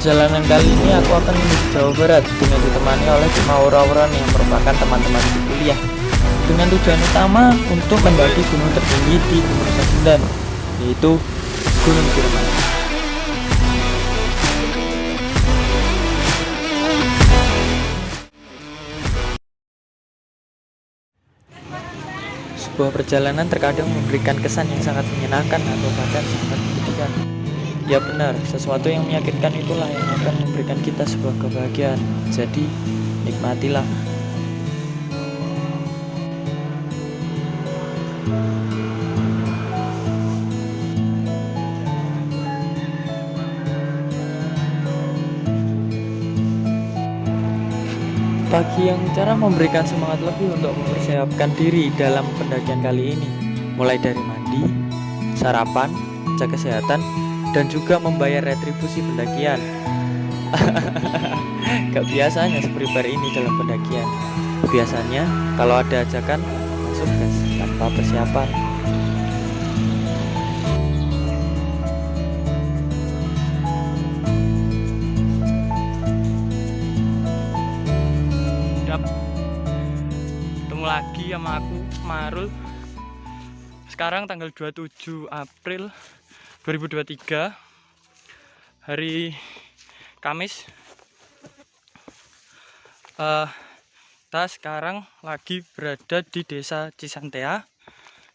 perjalanan kali ini aku akan menuju Jawa Barat dengan ditemani oleh 5 orang-orang yang merupakan teman-teman kuliah dengan tujuan utama untuk mendaki gunung tertinggi di Timur Pasundan, yaitu Gunung Ciremai. Sebuah perjalanan terkadang memberikan kesan yang sangat menyenangkan atau bahkan sangat menyedihkan. Ya benar, sesuatu yang menyakitkan itulah yang akan memberikan kita sebuah kebahagiaan. Jadi, nikmatilah. Bagi yang cara memberikan semangat lebih untuk mempersiapkan diri dalam pendakian kali ini, mulai dari mandi, sarapan, cek kesehatan, dan juga membayar retribusi pendakian. Gak biasanya sepribar ini dalam pendakian. Biasanya kalau ada ajakan langsung gas tanpa persiapan. Ketemu lagi sama aku, Marul. Sekarang tanggal 27 April 2023, hari Kamis. Kita sekarang lagi berada di Desa Cisantea,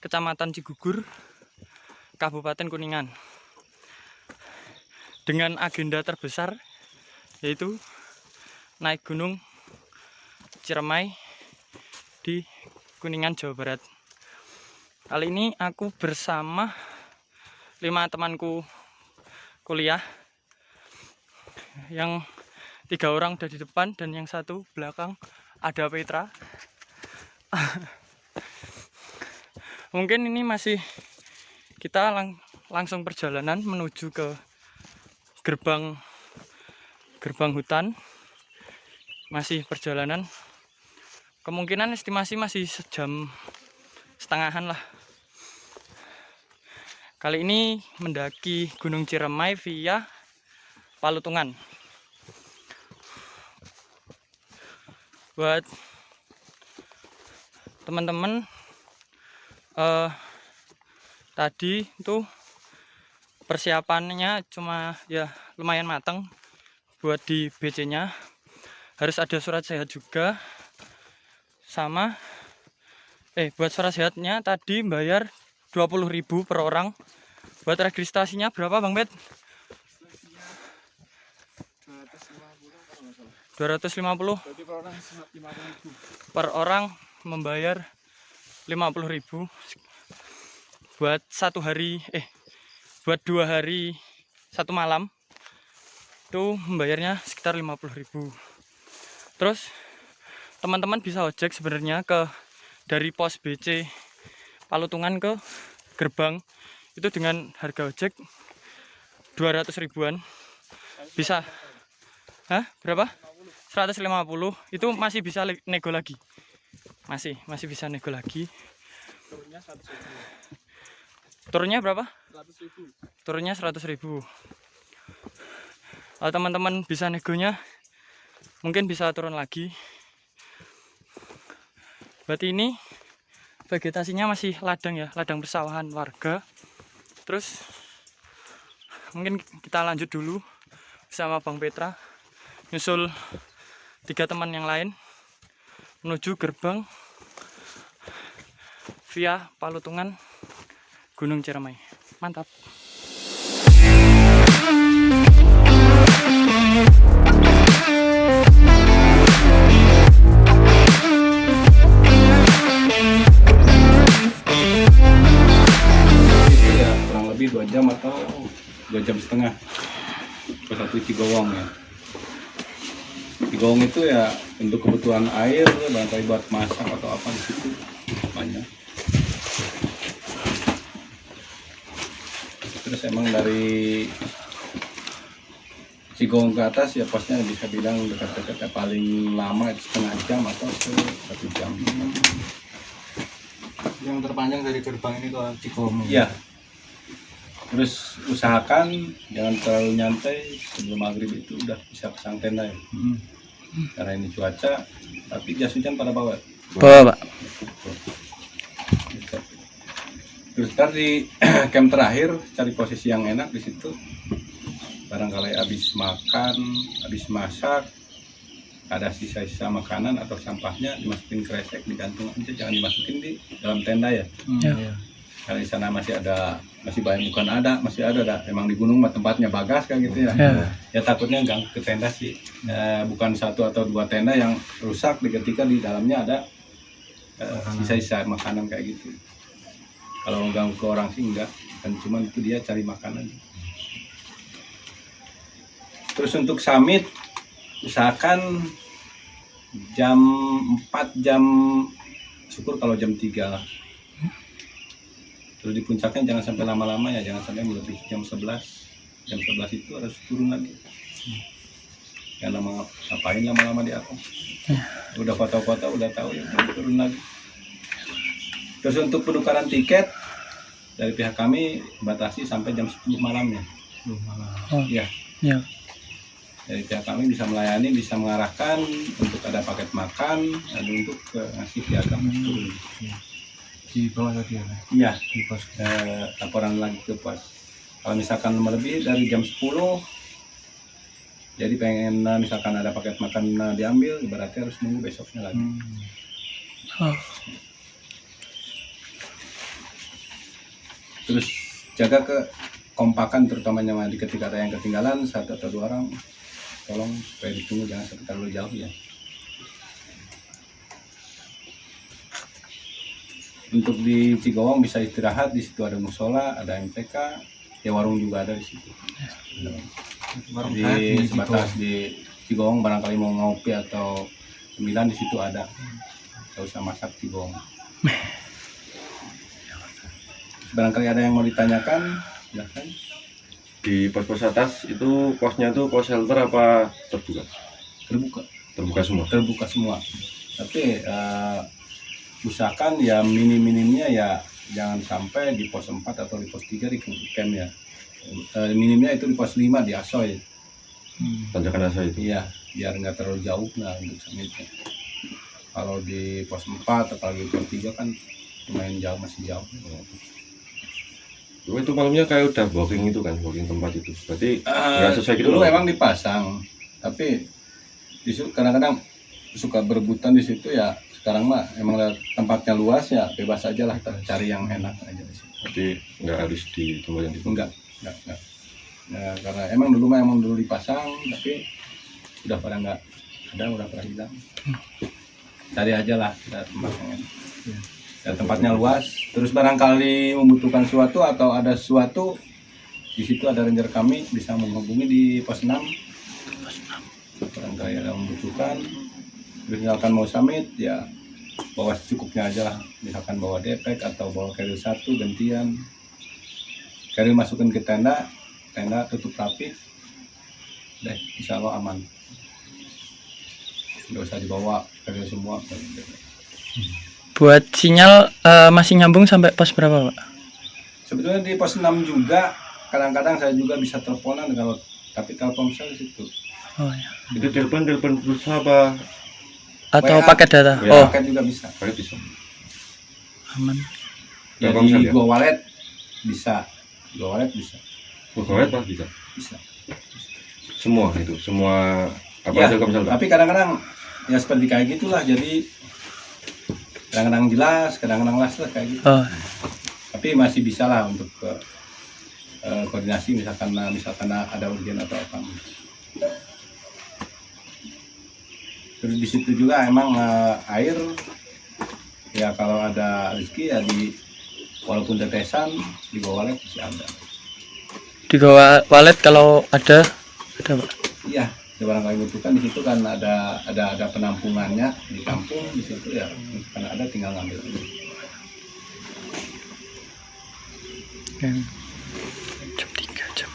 Kecamatan Cigugur, Kabupaten Kuningan, dengan agenda terbesar yaitu naik Gunung Ciremai di Kuningan, Jawa Barat. Kali ini aku bersama 5 temanku kuliah, yang 3 orang udah di depan dan yang 1 belakang ada Petra. Mungkin ini masih kita langsung perjalanan menuju ke gerbang hutan. Masih perjalanan, kemungkinan estimasi masih sejam setengahan lah. Kali ini mendaki Gunung Ciremai via Palutungan. Buat teman-teman, tadi itu persiapannya cuma ya lumayan matang. Buat di BC-nya harus ada surat sehat juga, sama buat surat sehatnya tadi bayar 20.000 per orang. Buat registrasinya berapa Bang Bet? 250. Per orang membayar 50.000. Buat 1 hari buat 2 hari 1 malam itu membayarnya sekitar 50.000. Terus teman-teman bisa ojek sebenarnya dari pos BC Palutungan ke gerbang itu dengan harga ojek 200 ribuan. Bisa. Hah? Berapa? 150. Itu masih bisa nego lagi. Masih bisa nego lagi. Turunnya berapa? 100.000. Turunnya 100.000. Kalau teman-teman bisa negonya, mungkin bisa turun lagi. Berarti ini vegetasinya masih ladang ya, ladang persawahan warga. Terus mungkin kita lanjut dulu bersama Bang Petra, nyusul 3 teman yang lain menuju gerbang via Palutungan Gunung Ciremai. Mantap. Kurang lebih 2 jam atau 2 jam setengah ke 1 Cigowong ya. Cigowong itu ya untuk kebutuhan air, bantai buat masak atau apa di situ banyak. Terus emang dari Cigowong ke atas ya posnya bisa bilang dekat-dekat, paling lama itu setengah jam atau 1 jam. Yang terpanjang dari gerbang ini ke Cigowong. Iya. Terus usahakan jangan terlalu nyantai, sebelum maghrib itu udah bisa pasang tenda ya. Karena ini cuaca, tapi jas hujan pada bawa. Bawa, Pak. Terus tadi camp terakhir cari posisi yang enak di situ. Barangkali habis makan, habis masak, ada sisa-sisa makanan atau sampahnya dimasukin kresek, digantung aja, jangan dimasukin di dalam tenda ya. Ya. Karena di sana masih banyak, bukan ada, masih ada dah. Emang di gunung mah tempatnya bagas kayak gitu ya. Ya takutnya ganggu ke tenda sih. Bukan 1 atau 2 tenda yang rusak ketika di dalamnya ada sisa-sisa makanan kayak gitu. Kalau ganggu ke orang sih enggak, kan cuman itu dia cari makanan. Terus untuk summit usahakan jam 4, syukur kalau jam 3 lah. Terus di puncaknya jangan sampai lama-lama ya, jangan sampai melebihi jam 11. Jam 11 itu harus turun lagi. Jangan lama, ngapain lama-lama di atas. Udah foto-foto, udah tahu ya, turun lagi. Terus untuk penukaran tiket dari pihak kami batasi sampai jam 10 malam ya. Ya. Dari pihak kami bisa melayani, bisa mengarahkan untuk ada paket makan, ada untuk ngasih piagam turun. Di bawah tadi ya? Iya, di pos. Laporan lagi ke pos. Kalau misalkan lebih dari jam 10, jadi pengen misalkan ada paket makan diambil, berarti harus nunggu besoknya lagi. Terus jaga kekompakan, terutamanya ketika ada yang ketinggalan 1 atau 2 orang, tolong supaya ditunggu, jangan sampai terlalu jauh ya. Untuk di Cigowong bisa istirahat, di situ ada musola, ada MTK, ya warung juga ada di situ. Di sebatas di Cigowong barangkali mau ngopi atau cemilan di situ ada. Nggak usah masak Cigowong. Barangkali ada yang mau ditanyakan, silahkan. Di pos-pos atas itu posnya itu pos shelter apa terbuka? Terbuka semua. Terbuka semua. Tapi usahakan ya minimnya ya jangan sampai di pos 4 atau di pos 3 di camp ya. Minimnya itu di pos 5 di Asoy. Tanjakan Asoy itu? Iya, biar nggak terlalu jauh lah untuk summitnya. Kalau di pos 4 atau di pos 3 kan lumayan jauh, masih jauh. Itu malamnya kayak udah booking itu kan, booking tempat itu. Berarti nggak sesuai gitu. Dulu emang dipasang, tapi kadang-kadang suka berebutan di situ ya. Sekarang mah emang tempatnya luas ya, bebas aja lah, cari yang enak aja di situ. Jadi nggak harus di tempat yang enggak. Ya, karena emang dulu dipasang, tapi udah pada nggak ada, udah pada hilang. Cari aja lah tempat yang enak. Ya, tempatnya luas. Terus barangkali membutuhkan sesuatu atau ada sesuatu di situ, ada ranger kami bisa menghubungi di pos 6. Barangkali ada membutuhkan. Misalkan mau summit ya bawa secukupnya aja lah, misalkan bawa depek atau bawa carrier 1 gantian, carrier masukin ke tenda tutup rapi deh, insya Allah aman, nggak usah dibawa carrier semua. Buat sinyal masih nyambung sampai pos berapa, Pak? Sebetulnya di pos 6 juga kadang-kadang saya juga bisa teleponan, tapi Telkomsel di situ. Oh ya. Itu telepon pulsa apa? Atau WA, paket data? WA. Paket juga bisa. Paket bisa. Aman. Jadi Go Wallet bisa. Go Wallet bisa. Wallet Pak bisa. Bisa. Semua itu, semua apa Ya, Telkomsel. tapi kadang-kadang ya seperti kayak gitulah, jadi kadang-kadang jelas, kadang-kadang las lah kayak gitu. Tapi masih bisa lah untuk koordinasi misalkan ada urgen atau apa. Terus di situ juga emang air ya, kalau ada rezeki ya walaupun tetesan di bawah walet masih ada. Di bawah walet kalau ada Pak? Iya, barangkali butuhkan di situ kan ada penampungannya di kampung di situ ya, karena ada tinggal ngambil aja. Jam 3 jam.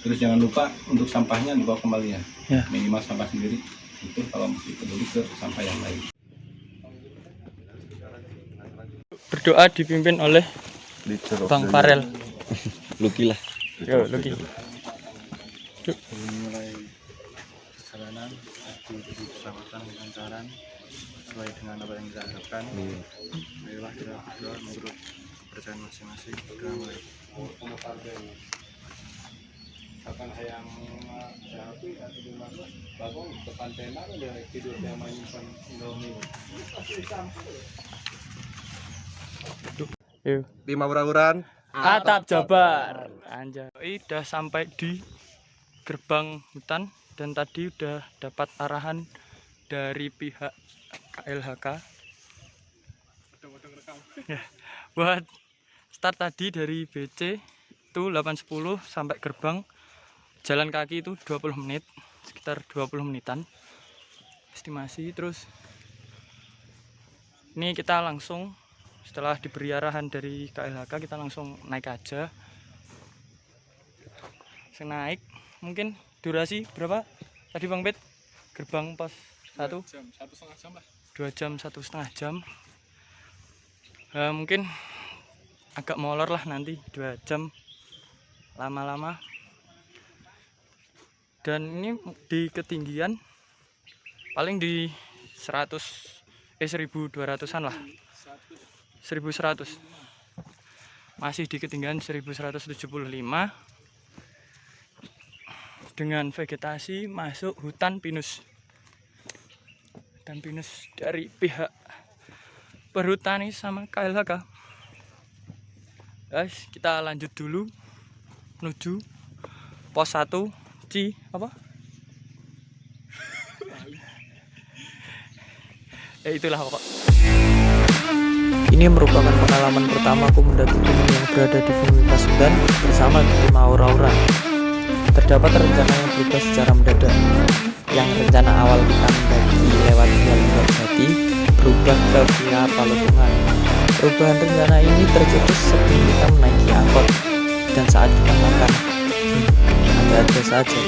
Terus jangan lupa untuk sampahnya dibawa kembali ya. Minimal sampah sendiri itu kalau masih peduli ke sampah yang lain. Berdoa dipimpin oleh Leader of Bang the Farel. Lucky lah. Yo, Lucky. Mulai perjalanan menuju keselamatan dan kelancaran sesuai dengan apa yang kita harapkan. Marilah kita berdoa menurut kepercayaan masing-masing. Doa mulai. Akan hayang siapa atau di mana bangun depan tenar dia tidur dia main Indomie. Yo. 5 ura-uran. Atap Jabar. Anjay. Udah sampai di gerbang hutan dan tadi udah dapat arahan dari pihak KLHK. Ya, buat start tadi dari BC itu 8.10 sampai gerbang jalan kaki itu 20 menit, sekitar 20 menitan estimasi. Terus ini kita langsung setelah diberi arahan dari KLHK kita langsung naik aja. Saya naik mungkin durasi berapa tadi Bang Bet? Gerbang pos 1 2 jam 1,5 jam. Mungkin agak molor lah nanti 2 jam lama-lama. Dan ini di ketinggian paling di 1.200-an lah, 1.100, masih di ketinggian 1.175 dengan vegetasi masuk hutan pinus dan pinus dari pihak perhutani sama KLHK. Guys, kita lanjut dulu menuju pos 1 apa? Ya itulah pokok. Ini merupakan pengalaman pertamaku mendaki gunung yang berada di Gunung Pasundan bersama tim Aura-Aura. Terdapat rencana yang berubah secara mendadak. Yang rencana awal kita mendaki lewat via Lembah Jati berubah ke via Palutungan. Perubahan rencana ini tercetus sebelum kita menaiki angkot dan saat kita makan. Ada-ada saja.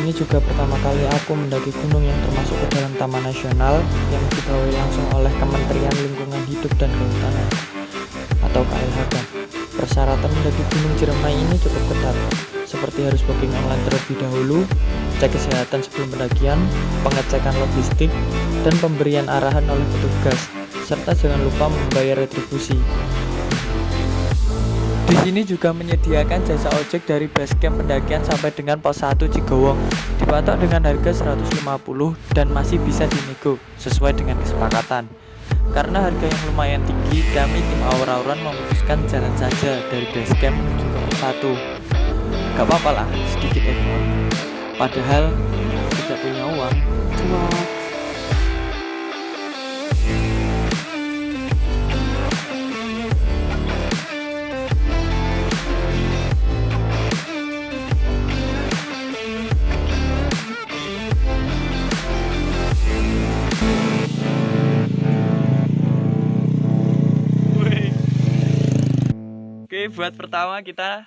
Ini juga pertama kali aku mendaki gunung yang termasuk ke dalam Taman Nasional yang dibawahi langsung oleh Kementerian Lingkungan Hidup dan Kehutanan atau KLHK. Persyaratan mendaki Gunung Ciremai ini cukup ketat, seperti harus booking online terlebih dahulu, cek kesehatan sebelum pendakian, pengecekan logistik, dan pemberian arahan oleh petugas, serta jangan lupa membayar retribusi. Di sini juga menyediakan jasa ojek dari base camp pendakian sampai dengan pos 1 Cigowong. Dipatok dengan harga 150 dan masih bisa dinego sesuai dengan kesepakatan. Karena harga yang lumayan tinggi, kami tim Aura-Auran memutuskan jalan saja dari base camp menuju ke pos 1. Gak apa-apa lah, sedikit effort. Padahal tidak punya uang. Cuma Oke, buat pertama kita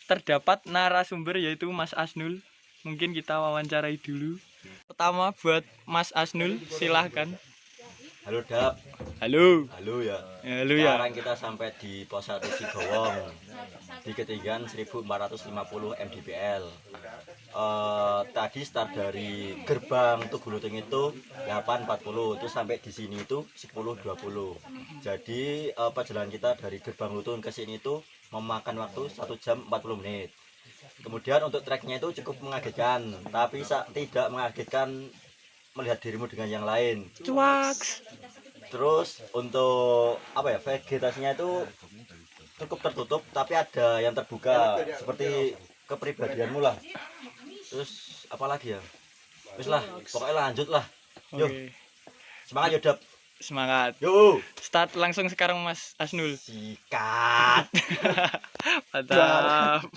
terdapat narasumber yaitu Mas Asnul. Mungkin kita wawancarai dulu. Pertama buat Mas Asnul, silahkan. Halo Dap. Halo. Halo ya. Halo ya. Sekarang kita sampai di pos 1 Cigowong di ketinggian 1450 mdpl. Tadi start dari gerbang Tugu Lutung itu 8.40, itu sampai di sini itu 10.20. Jadi perjalanan kita dari gerbang Lutung ke sini itu memakan waktu 1 jam 40 menit. Kemudian untuk treknya itu cukup mengagetkan, tapi tidak mengagetkan melihat dirimu dengan yang lain. Cuaks. Terus untuk apa ya, vegetasinya itu cukup tertutup, tapi ada yang terbuka seperti kepribadianmu lah. Terus apa lagi ya? Wis lah, pokoknya lanjut lah. Yuk. Oke. Semangat yo Dap. Semangat. Yuk. Start langsung sekarang Mas Asnul. Sikat. Mantap.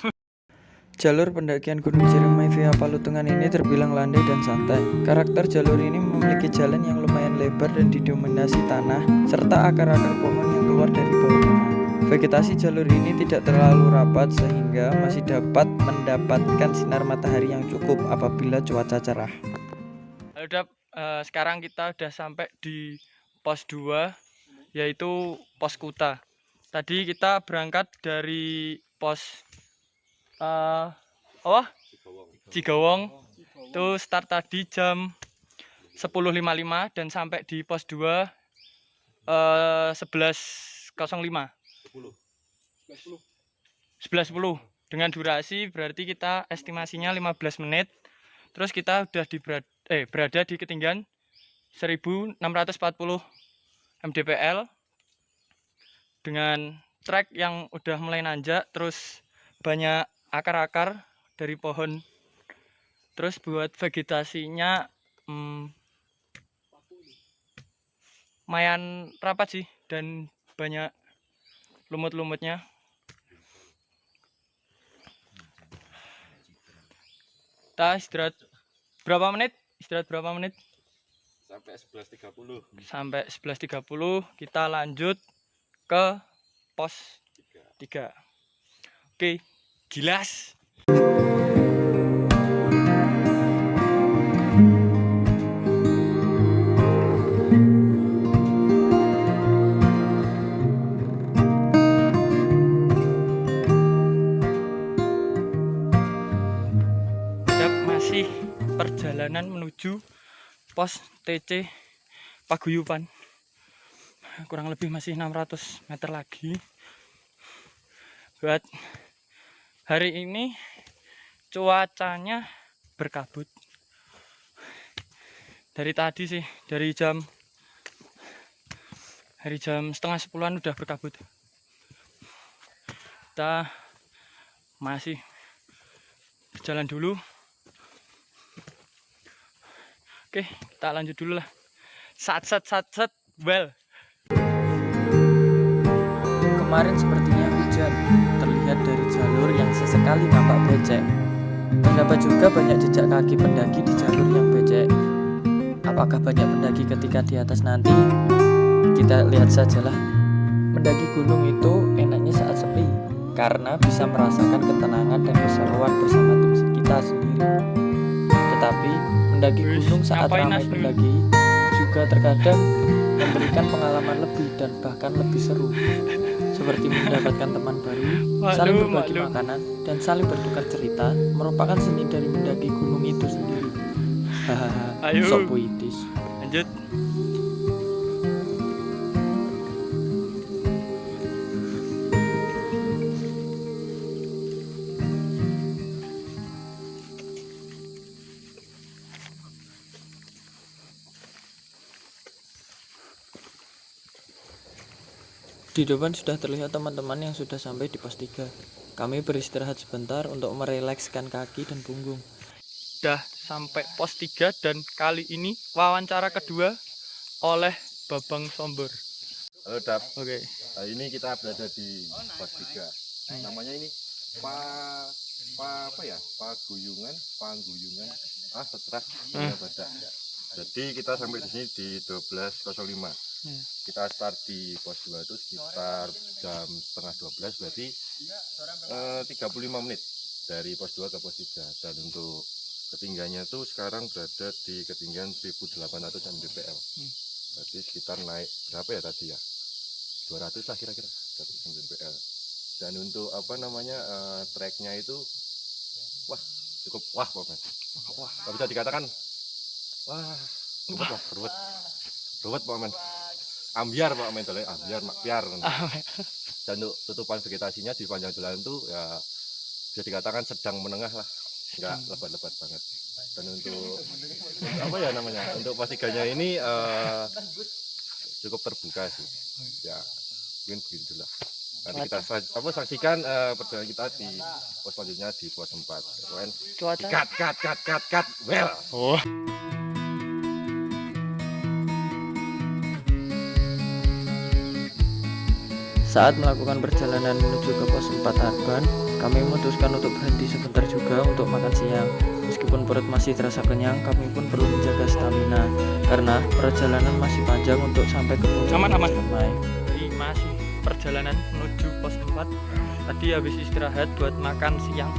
jalur pendakian Gunung Ciremai via Palutungan ini terbilang landai dan santai. Karakter jalur ini memiliki jalan yang lumayan lebar dan didominasi tanah, serta akar-akar pohon yang keluar dari bawahnya. Vegetasi jalur ini tidak terlalu rapat sehingga masih dapat mendapatkan sinar matahari yang cukup apabila cuaca cerah. Halo Dap, sekarang kita udah sampai di pos 2 yaitu pos Kuta. Tadi kita berangkat dari pos Cigowong. Itu start tadi jam 10.55 dan sampai di pos 2 11.05. 11.10 dengan durasi berarti kita estimasinya 15 menit. Terus kita udah berada di ketinggian 1640 mdpl dengan trek yang udah mulai nanjak, terus banyak akar-akar dari pohon. Terus buat vegetasinya lumayan rapat sih dan banyak lumut-lumutnya. Kita istirahat berapa menit? Sampai 11.30. Sampai 11.30 kita lanjut ke pos 3. Oke, gilas. Masih perjalanan menuju pos TC Paguyuban. Kurang lebih masih 600 meter lagi. Buat hari ini cuacanya berkabut. Dari tadi sih, dari jam 9:30 udah berkabut. Kita masih berjalan dulu. Oke, kita lanjut dulu lah. Sat. Well. Kemarin sepertinya hujan, terlihat dari jalur yang sesekali nampak becek. Terdapat juga banyak jejak kaki pendaki di jalur yang becek. Apakah banyak pendaki ketika di atas nanti? Kita lihat sajalah. Mendaki gunung itu enaknya saat sepi, karena bisa merasakan ketenangan dan keseruan bersama tim kita sendiri. Tetapi mendaki gunung saat ramai pendaki juga terkadang memberikan pengalaman lebih dan bahkan lebih seru, seperti mendapatkan teman baru, saling berbagi makanan, dan saling bertukar cerita merupakan seni dari mendaki gunung itu sendiri. Hahaha, so puitis. Lanjut. Di depan sudah terlihat teman-teman yang sudah sampai di pos 3. Kami beristirahat sebentar untuk merelekskan kaki dan punggung. Sudah sampai pos 3 dan kali ini wawancara kedua oleh Babang Sombor. Halo Dap. Oke. Hari ini kita berada di pos 3. Namanya ini Paguyungan. Setelah Badak. Jadi kita sampai di sini di 12.05. Kita start di pos 2 itu sekitar jam 11:30, berarti 35 menit dari pos 2 ke pos 3. Dan untuk ketinggiannya itu sekarang berada di ketinggian 1800 mdpl. Berarti sekitar naik berapa ya tadi ya? 200 lah kira-kira, 200 mdpl. Dan untuk treknya itu cukup pokoknya. Gak bisa dikatakan ruwet Pak Men. Ambiar Pak Men, ambiar. Dan untuk tutupan vegetasinya di panjang jalan itu ya bisa dikatakan sedang menengah lah, nggak lebat-lebat banget. Dan untuk untuk pos 3-nya ini cukup terbuka sih, ya mungkin begitulah. Nanti kita saksikan perjalanan kita di pos selanjutnya di pos 4. Cut. Well. Saat melakukan perjalanan menuju ke pos 4 Arban, kami memutuskan untuk berhenti sebentar juga untuk makan siang. Meskipun perut masih terasa kenyang, kami pun perlu menjaga stamina karena perjalanan masih panjang untuk sampai ke puncak. Aman. Ini masih perjalanan menuju pos 4. Tadi habis istirahat buat makan siang,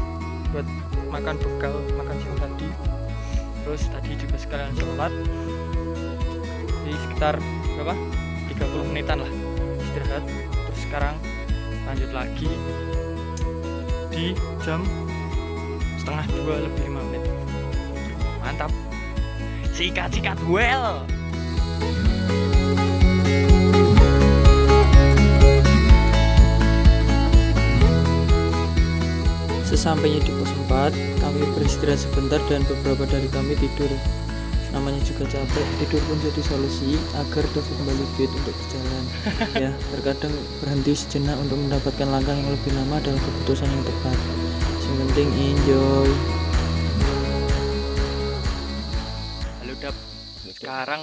buat makan bekal makan siang tadi. Terus tadi juga sekalian sholat. Di sekitar 30 menitan lah. istirahat. Terus sekarang lanjut lagi di jam 1:30 lebih 5 menit. Mantap. Sikat well. Sesampainya di pos 4, kami beristirahat sebentar dan beberapa dari kami tidur. Namanya juga capek, tidur pun jadi solusi agar dapat kembali fit untuk berjalan. Ya, terkadang berhenti sejenak untuk mendapatkan langkah yang lebih lama adalah keputusan yang tepat. Yang penting enjoy. Halo Dap. Sekarang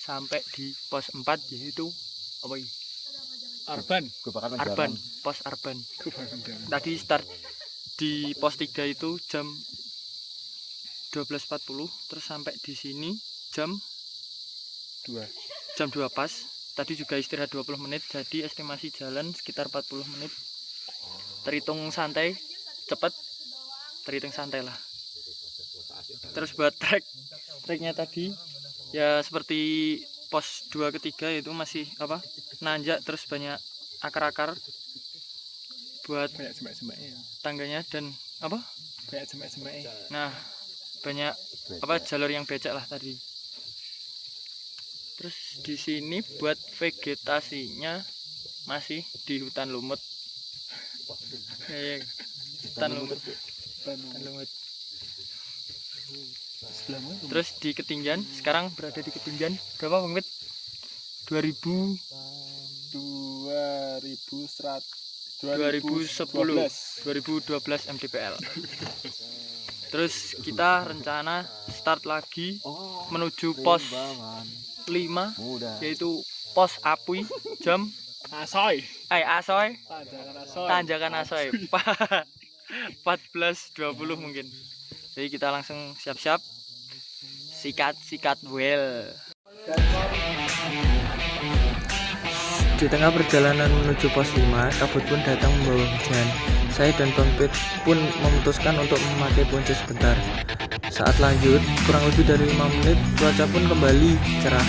sampai di pos 4 yaitu apa ini? Arban, pos Arban. Tadi start di pos 3 itu jam 12.40, terus sampai di sini jam 2 pas. Tadi juga istirahat 20 menit, jadi estimasi jalan sekitar 40 menit. Terhitung santai, cepet, terhitung santai lah. Terus buat treknya tadi ya seperti pos 2 ketiga itu masih nanjak, terus banyak akar-akar buat Banyak semak-semaknya. tangganya dan Banyak semak-semaknya. nah banyak jalur yang becek lah tadi. Terus di sini buat vegetasinya masih di hutan lumut. Hutan lumut. Terus di ketinggian, sekarang berada di ketinggian berapa Bang Wit? 2010 mdpl. Terus kita rencana start lagi menuju pos 5, yaitu pos Apui jam Asoy, Tanjakan Asoy 14.20 mungkin. Jadi kita langsung siap-siap sikat well. Di tengah perjalanan menuju pos 5, kabut pun datang membawa hujan. Saya dan Bang Pit pun memutuskan untuk memakai ponco sebentar. Saat lanjut, kurang lebih dari 5 menit, cuaca pun kembali cerah.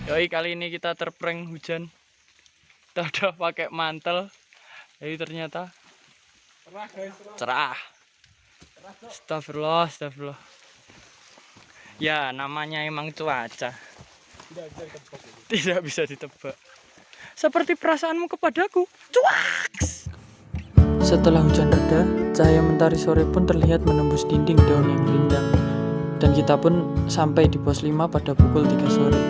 Yoi, kali ini kita terprank hujan. Kita udah pakai mantel, jadi ternyata cerah. Astagfirullah. Ya, namanya emang cuaca. Tidak bisa ditebak. Seperti perasaanmu kepadaku. Cuaks. Setelah hujan reda, cahaya mentari sore pun terlihat menembus dinding daun yang rindang. Dan kita pun sampai di pos 5 pada pukul 3 sore.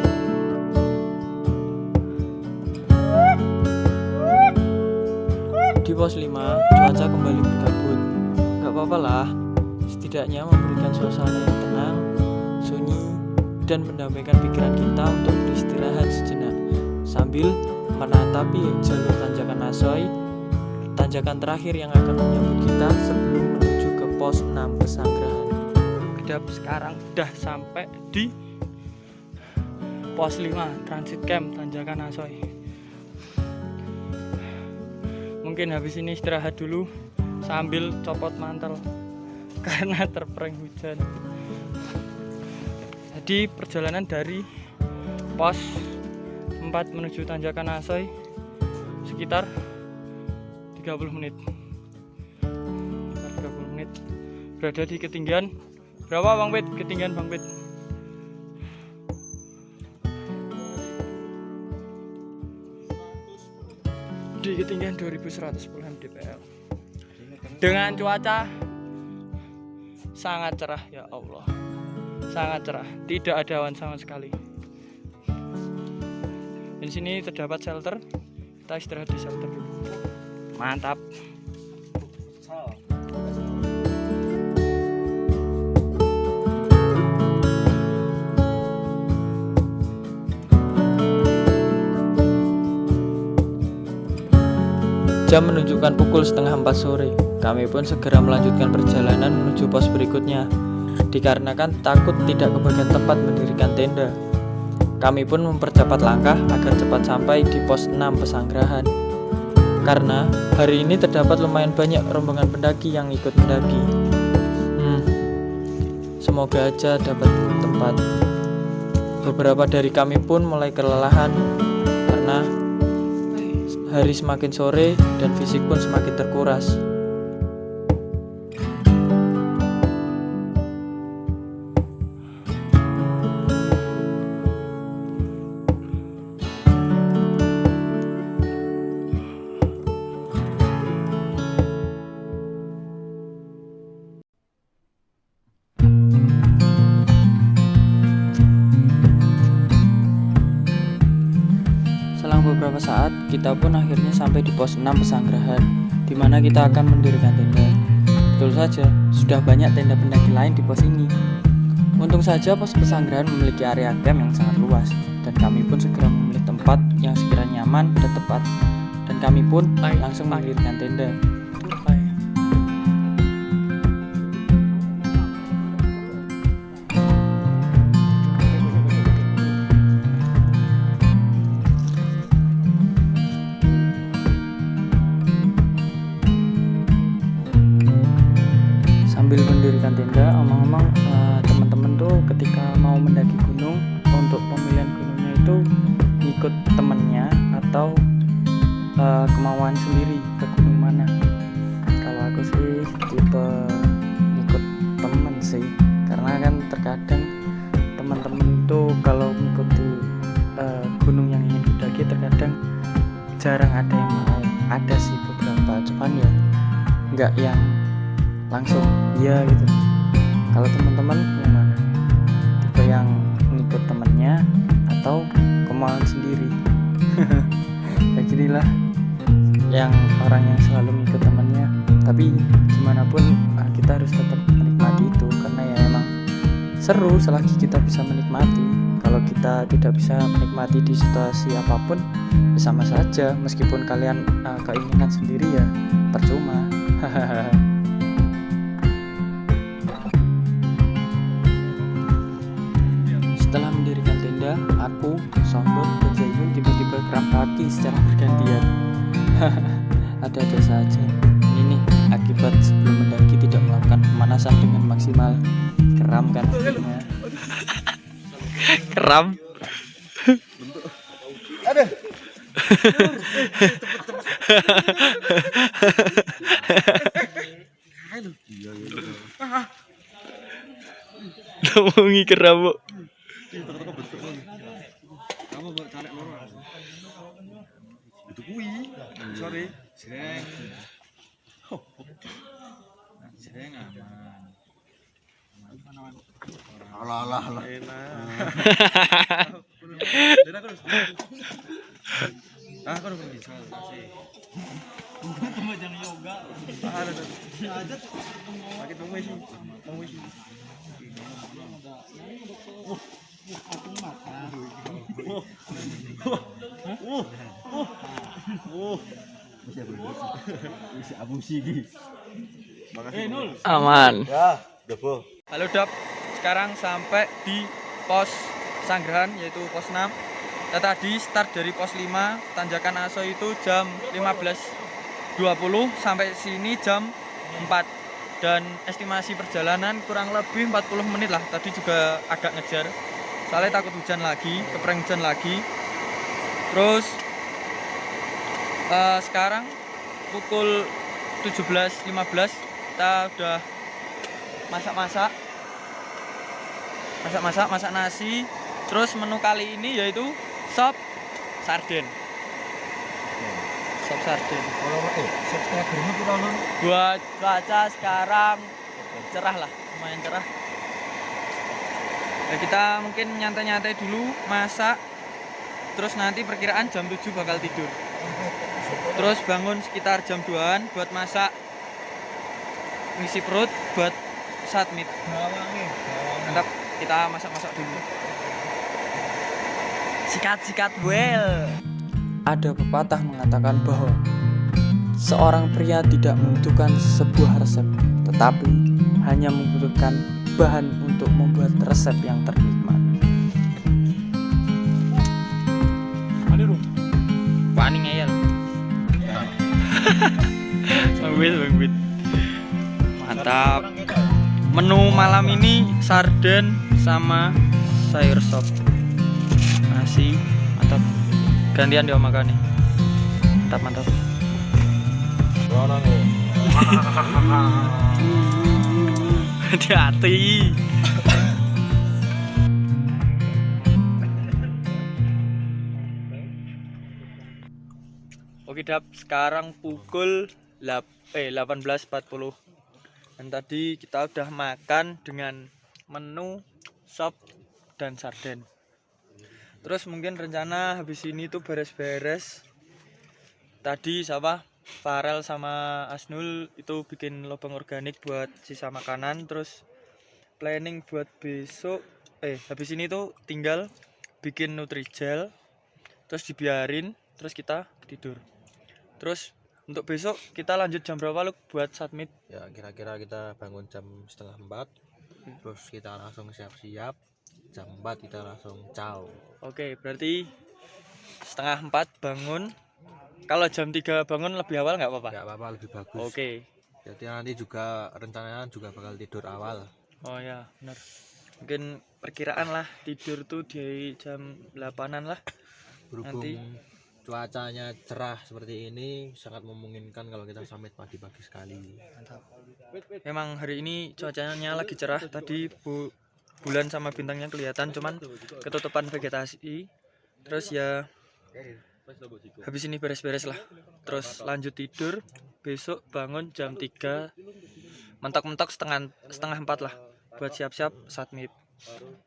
Di pos 5, cuaca kembali berkabut. Gak apa-apa lah, setidaknya memberikan suasana yang tenang, sunyi, dan mendamaikan pikiran kita untuk beristirahat sejenak sambil menatapi jalur Tanjakan Asoy, tanjakan terakhir yang akan menyambut kita sebelum menuju ke pos 6 Pesanggrahan. Sekarang udah sampai di pos 5 transit camp Tanjakan Asoy. Mungkin habis ini istirahat dulu sambil copot mantel karena terprank hujan. Jadi perjalanan dari pos 4 menuju Tanjakan Asoy sekitar 30 menit. Berada di ketinggian berapa Bang Pit? Ketinggian Bang Pit? Di ketinggian 2110 mdpl. Dengan cuaca sangat cerah, ya Allah. Sangat cerah, tidak ada awan sama sekali. Di sini terdapat shelter. Kita istirahat di shelter dulu. Mantap. Jam menunjukkan pukul 3:30 sore. Kami pun segera melanjutkan perjalanan menuju pos berikutnya. Dikarenakan takut tidak kebagian tempat mendirikan tenda, kami pun mempercepat langkah agar cepat sampai di pos 6 Pesanggrahan. Karena hari ini terdapat lumayan banyak rombongan pendaki yang ikut mendaki. Semoga aja dapat tempat. Beberapa dari kami pun mulai kelelahan karena Hari semakin sore dan fisik pun semakin terkuras. Selang beberapa saat, kita pun akhirnya sampai di pos 6 Pesanggerahan, di mana kita akan mendirikan tenda. Betul saja, sudah banyak tenda pendaki lain di pos ini. Untung saja pos Pesanggerahan memiliki area camp yang sangat luas, dan kami pun segera memilih tempat yang sekiranya nyaman dan tepat. Dan kami pun langsung mendirikan tenda. Sambil mendirikan tenda, omong-omong teman-teman tuh ketika mau mendaki gunung, untuk pemilihan gunungnya itu ngikut temennya atau kemauan sendiri ke gunung mana. Kalau aku sih tipe ngikut temen sih, karena kan terkadang teman-teman tuh kalau mengikuti gunung yang ingin didaki terkadang jarang ada yang mau. Ada sih beberapa, cuman ya nggak yang langsung iya gitu. Kalau teman-teman yang mana? Tipe yang ngikut temennya atau kemauan sendiri? Ya ginilah, yang orang yang selalu ngikut temennya. Tapi gimana pun kita harus tetap menikmati itu, karena ya emang seru selagi kita bisa menikmati. Kalau kita tidak bisa menikmati di situasi apapun, ya sama saja. Meskipun kalian keinginan sendiri ya percuma. Setelah mendirikan tenda, aku, Sombor, dan Zainul tiba-tiba kram kaki secara bergantian. Ada-ada saja. Ini nih akibat sebelum mendaki tidak melakukan pemanasan dengan maksimal. Kram kan akhirnya. Kram. Ngomongi kram, Bu. Kamu buat tarik loro. Itu kuwi. Sorry. Sreng. Sreng aman. Alah. Enak. Aku udah bisa sih. Pembelajaran yoga. Ada. Pakai tunggu sih. Aman. Ya, Dobo. Halo Dap, sekarang sampai di pos Pesanggerahan yaitu pos 6. Kita tadi start dari pos 5 Tanjakan Aso itu jam 15.20 sampai sini jam 4. Dan estimasi perjalanan kurang lebih 40 menit lah. Tadi juga agak ngejar, soalnya takut hujan lagi, kepreng hujan lagi. Terus sekarang pukul 17.15 kita udah masak nasi. Terus menu kali ini yaitu sop sarden. Buat cuaca sekarang cerah lah, lumayan cerah. Ya, kita mungkin nyantai-nyantai dulu, masak. Terus nanti perkiraan jam 7 bakal tidur. Terus bangun sekitar jam 2-an buat masak, ngisi perut buat satmit. Mantap, kita masak-masak dulu. Sikat well. Ada pepatah mengatakan bahwa seorang pria tidak membutuhkan sebuah resep, tetapi hanya membutuhkan bahan untuk membuat resep yang ternikmat. Paning ngeyel. Bangbit. Mantap. Menu malam ini sarden sama sayur sop. Nasi, mantap. Gantian dia makan nih. Mantap, mantap. Hati-hati. Oke Dap, sekarang pukul 18.40. Dan tadi kita udah makan dengan menu sop dan sarden. Terus mungkin rencana habis ini tuh beres-beres. Tadi siapa? Farel sama Asnul itu bikin lubang organik buat sisa makanan. Terus planning buat besok habis ini tuh tinggal bikin nutrijel, terus dibiarin, terus kita tidur. Terus untuk besok kita lanjut jam berapa lu buat submit? Ya kira-kira kita bangun jam 3:30, terus kita langsung siap-siap, jam 4 kita langsung caw. Oke, berarti 3:30 bangun. Kalau jam 3 bangun lebih awal nggak apa-apa? Nggak apa-apa, lebih bagus. Oke. Jadi nanti juga rencananya juga bakal tidur awal. Oh ya, benar. Mungkin perkiraan lah tidur tuh di jam 8-an lah. Berhubung Nanti. cuacanya cerah seperti ini sangat memungkinkan kalau kita summit pagi-pagi sekali. Mantap. Memang hari ini cuacanya lagi cerah. Tadi bulan sama bintangnya kelihatan, cuman ketutupan vegetasi. Terus ya habis ini beres-beres lah. Terus lanjut tidur. Besok bangun jam 3. Mentok-mentok setengah 4 lah. Buat siap-siap submit.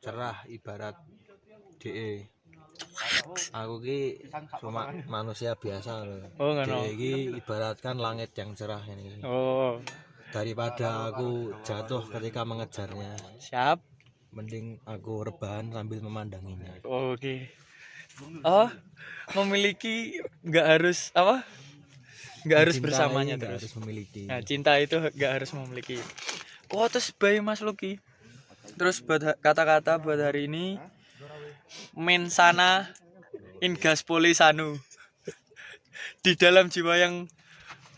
Cerah ibarat DE. Aku ki cuma manusia biasa loh. Oh, nggak no. DE ki ibaratkan langit yang cerah ini. Oh, Daripada aku jatuh ketika mengejarnya, siap. mending aku rebahan sambil memandanginya. Oke. Oh, memiliki nggak harus apa? Nggak harus Mencintai, bersamanya nggak terus. harus memiliki. Nah, cinta itu nggak harus memiliki. Oh, terus bayi Mas Luki. Terus buat kata-kata buat hari ini, mensana in gaspoli sanu. Di dalam jiwa yang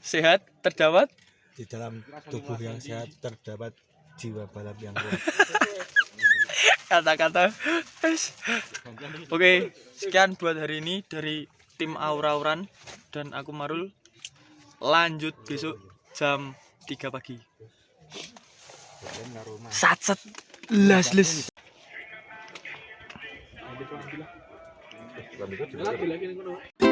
sehat terdapat. Di dalam tubuh yang sehat terdapat jiwa balap yang kuat. Kata-kata. Oke, sekian buat hari ini dari tim Aura-Auran dan aku Marul. Lanjut besok jam 3 pagi. Satset les. Bukan itu juga.